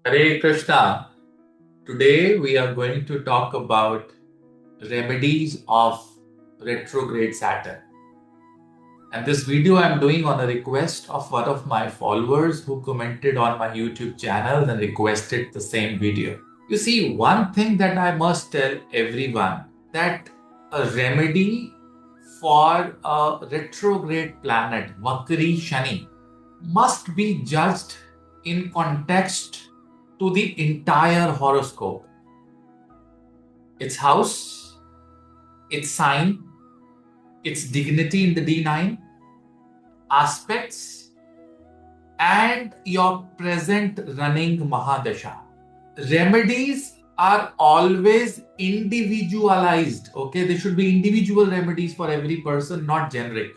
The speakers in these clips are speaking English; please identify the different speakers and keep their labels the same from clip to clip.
Speaker 1: Hare Krishna. Today we are going to talk about remedies of retrograde Saturn. And this video I'm doing on a request of one of my followers who commented on my YouTube channel and requested the same video. You see, one thing that I must tell everyone that a remedy for a retrograde planet, Vakri Shani, must be judged in context to the entire horoscope. Its house, its sign, its dignity in the D9, aspects, and your present running Mahadasha. Remedies are always individualized. Okay, they should be individual remedies for every person, not generic.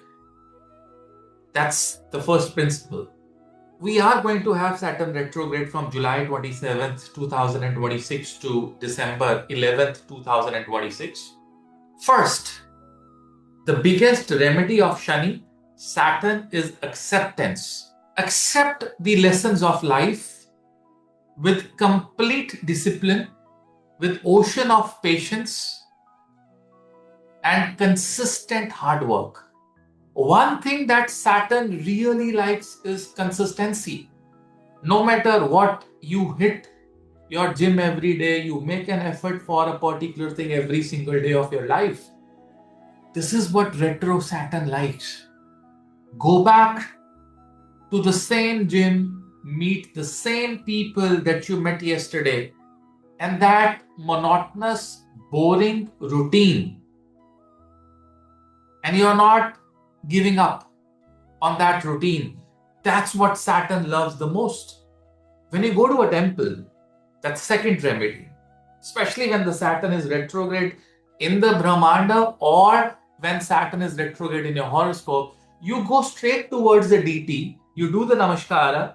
Speaker 1: That's the first principle. We are going to have Saturn retrograde from July 27th, 2026 to December 11th, 2026. First, the biggest remedy of Shani, Saturn, is acceptance. Accept the lessons of life with complete discipline, with ocean of patience and consistent hard work. One thing that Saturn really likes is consistency. No matter what, you hit your gym every day, you make an effort for a particular thing every single day of your life. This is what retro Saturn likes. Go back to the same gym, meet the same people that you met yesterday, and that monotonous, boring routine. And you're not giving up on that routine. That's what Saturn loves the most. When you go to a temple, that's second remedy, especially when the Saturn is retrograde in the Brahmanda or when Saturn is retrograde in your horoscope, you go straight towards the deity, you do the namaskara,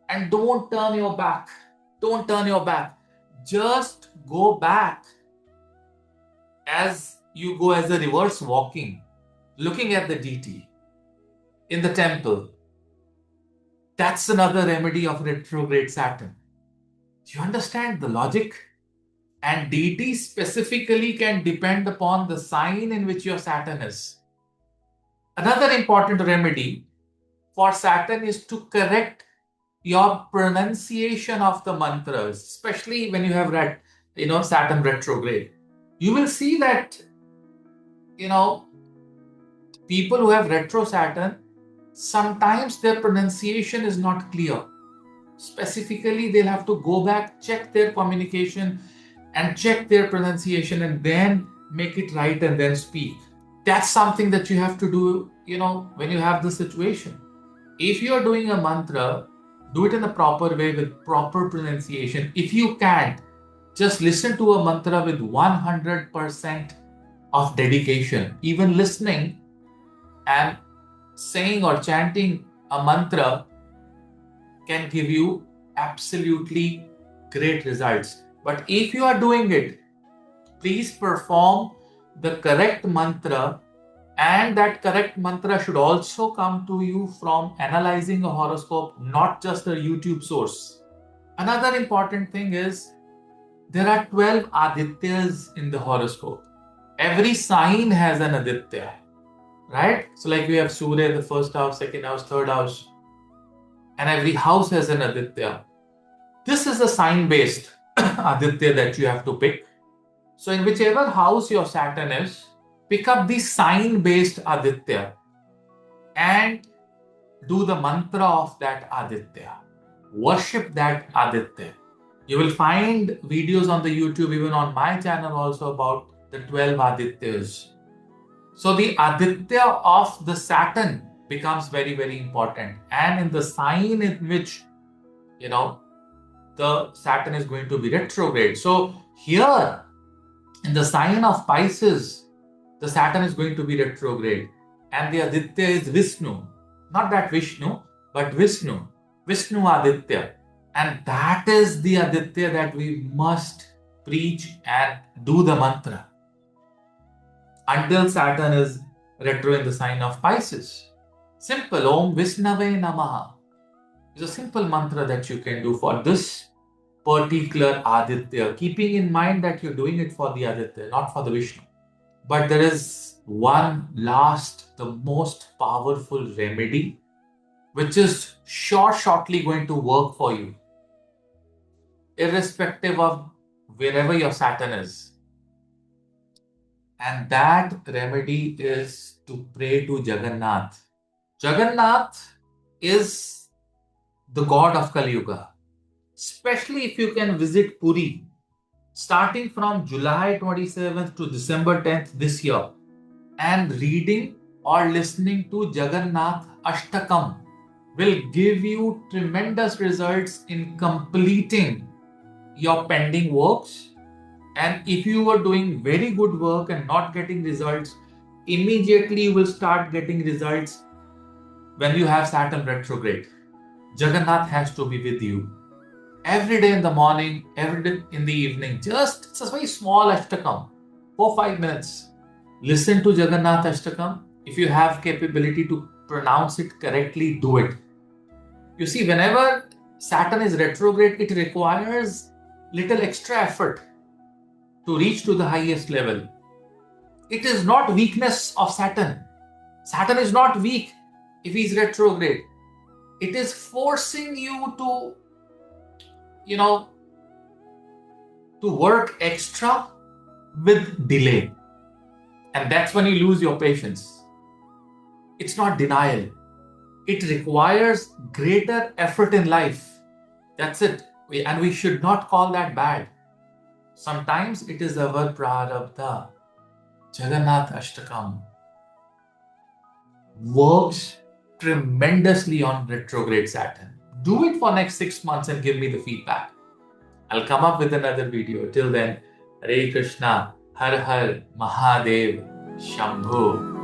Speaker 1: and don't turn your back. Don't turn your back. Just go back as you go as a reverse walking, looking at the deity in the temple. That's another remedy of retrograde Saturn. Do you understand the logic? And deity specifically can depend upon the sign in which your Saturn is. Another important remedy for Saturn is to correct your pronunciation of the mantras, especially when you have read, Saturn retrograde. You will see that, people who have retro Saturn, sometimes their pronunciation is not clear. Specifically, they'll have to go back, check their communication and check their pronunciation and then make it right and then speak. That's something that you have to do, when you have the situation. If you're doing a mantra, do it in a proper way with proper pronunciation. If you can't, just listen to a mantra with 100% of dedication. Even listening and saying or chanting a mantra can give you absolutely great results. But if you are doing it, please perform the correct mantra, and that correct mantra should also come to you from analyzing a horoscope, not just a YouTube source. Another important thing is there are 12 Adityas in the horoscope. Every sign has an Aditya, right? So like we have Surya, the first house, second house, third house, and every house has an Aditya. This is a sign-based Aditya that you have to pick. So in whichever house your Saturn is, pick up the sign-based Aditya and do the mantra of that Aditya. Worship that Aditya. You will find videos on the YouTube, even on my channel also, about the 12 Adityas. So the Aditya of the Saturn becomes very, very important. And in the sign in which, the Saturn is going to be retrograde. So here, in the sign of Pisces, the Saturn is going to be retrograde. And the Aditya is Vishnu. Not that Vishnu, but Vishnu. Vishnu Aditya. And that is the Aditya that we must preach and do the mantra until Saturn is retro in the sign of Pisces. Simple. Om Vishnave Namaha. It's a simple mantra that you can do for this particular Aditya, keeping in mind that you're doing it for the Aditya, not for the Vishnu. But there is one last, the most powerful remedy, which is shortly going to work for you, irrespective of wherever your Saturn is. And that remedy is to pray to Jaganath. Jaganath is the god of Kali Yuga. Especially if you can visit Puri, starting from July 27th to December 10th this year, and reading or listening to Jagannath Ashtakam will give you tremendous results in completing your pending works. And if you were doing very good work and not getting results, immediately you will start getting results when you have Saturn retrograde. Jagannath has to be with you. Every day in the morning, every day in the evening, it's a very small Ashtakam, 4-5 minutes. Listen to Jagannath Ashtakam. If you have capability to pronounce it correctly, do it. You see, whenever Saturn is retrograde, it requires little extra effort to reach to the highest level. It is not weakness of Saturn. Saturn is not weak if he is retrograde. It is forcing you to work extra with delay. And that's when you lose your patience. It's not denial. It requires greater effort in life. That's it. And we should not call that bad. Sometimes it is our prarabdha. Jaganath Ashtakam works tremendously on retrograde Saturn. Do it for next 6 months and give me the feedback. I'll come up with another video. Till then, Hare Krishna, Har Har, Mahadev, Shambhu.